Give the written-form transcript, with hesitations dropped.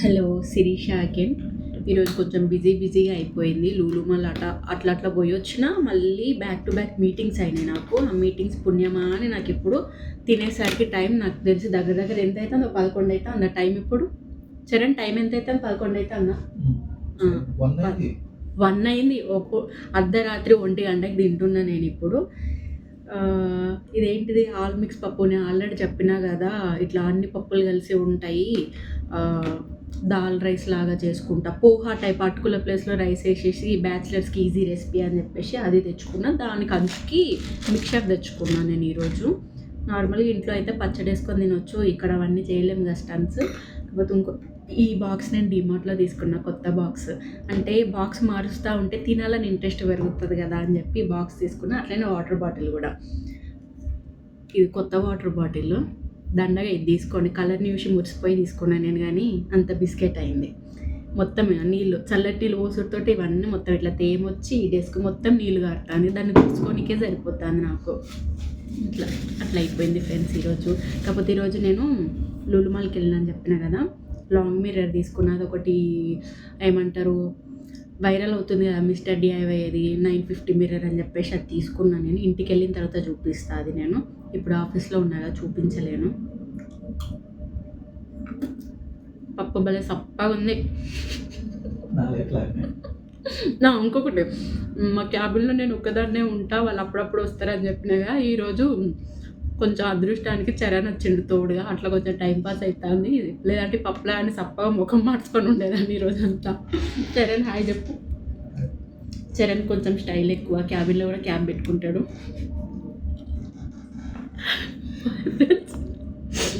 Hello Sirisha again. ఈరోజు కొంచెం బిజీగా అయిపోయింది. లూలు మళ్ళీ అట్లా పోయి వచ్చిన మళ్ళీ బ్యాక్ టు బ్యాక్ మీటింగ్స్ అయినాయి నాకు. ఆ మీటింగ్స్ పుణ్యమా అని నాకు ఇప్పుడు తినేసరికి టైం నాకు తెలిసి దగ్గర ఎంత అవుతుందో 11 అయితే అంద టైం. ఇప్పుడు చరణ్ టైం ఎంత అవుతుంది? 11 అయితే అందా 1 అయింది. అర్ధరాత్రి 1 గంటకి తింటున్నా నేను ఇప్పుడు. ఇదేంటిది ఆల్ మిక్స్ పప్పు. నేను ఆల్రెడీ చెప్పినా కదా, ఇట్లా అన్ని పప్పులు కలిసి ఉంటాయి. దాల్ రైస్ లాగా చేసుకుంటా, పోహా టైప్ అటుకుల ప్లేస్లో రైస్ వేసేసి బ్యాచిలర్స్కి ఈజీ రెసిపీ అని చెప్పేసి అది తెచ్చుకున్నా. దానికి అంచుకి మిక్చర్ తెచ్చుకున్నాను నేను ఈరోజు. నార్మల్గా ఇంట్లో అయితే పచ్చడి వేసుకొని తినొచ్చు, ఇక్కడ అవన్నీ చేయలేము కదా స్టన్స్. కాకపోతే ఈ బాక్స్ నేను డిమార్ట్లో తీసుకున్నా, కొత్త బాక్స్. అంటే బాక్స్ మారుస్తూ ఉంటే తినాలని ఇంట్రెస్ట్ పెరుగుతుంది కదా అని చెప్పి బాక్స్ తీసుకున్నా. అట్లనే వాటర్ బాటిల్ కూడా, ఇది కొత్త వాటర్ బాటిల్. దండగా ఇది తీసుకోండి, కలర్ని చూసి మురిసిపోయి తీసుకున్నాను నేను, కానీ అంత బిస్కెట్ అయింది. మొత్తం నీళ్ళు, చల్లటి నీళ్ళు పోసుడుతోటి ఇవన్నీ మొత్తం ఇట్లా తేమొచ్చి ఈ డెస్క్ మొత్తం నీళ్ళు కారుతాను. దాన్ని తీసుకోనికే సరిపోతుంది నాకు. అట్లా అయిపోయింది ఫ్రెండ్స్ ఈరోజు. కాకపోతే ఈరోజు నేను లూలు మాల్కి వెళ్ళినని చెప్పిన కదా, లాంగ్ మిర్రర్ తీసుకున్నది ఒకటి. ఏమంటారు, వైరల్ అవుతుంది కదా మిస్టర్ డిఐవై, అది 950 మిర్రర్ అని చెప్పేసి అది తీసుకున్నాను నేను. ఇంటికి వెళ్ళిన తర్వాత చూపిస్తాను అది. నేను ఇప్పుడు ఆఫీస్లో ఉన్నాగా చూపించలేను. పప్పు భలే సప్పగా ఉంది. ఇంకొకటి, మా క్యాబిన్లో నేను ఒక్కదాన్నే ఉంటా, వాళ్ళు అప్పుడప్పుడు వస్తారని చెప్పినగా. ఈరోజు కొంచెం అదృష్టానికి చరణ్ వచ్చిండు తోడుగా, అట్లా కొంచెం టైంపాస్ అవుతుంది. లేదంటే పప్పులా అని సప్పగా ముఖం మార్చుకొని ఉండేదాన్ని ఈరోజంతా. చరణ్ హాయ్ చెప్పు. చరణ్ కొంచెం స్టైల్ ఎక్కువ, క్యాబిన్లో కూడా క్యాబ్ పెట్టుకుంటాడు.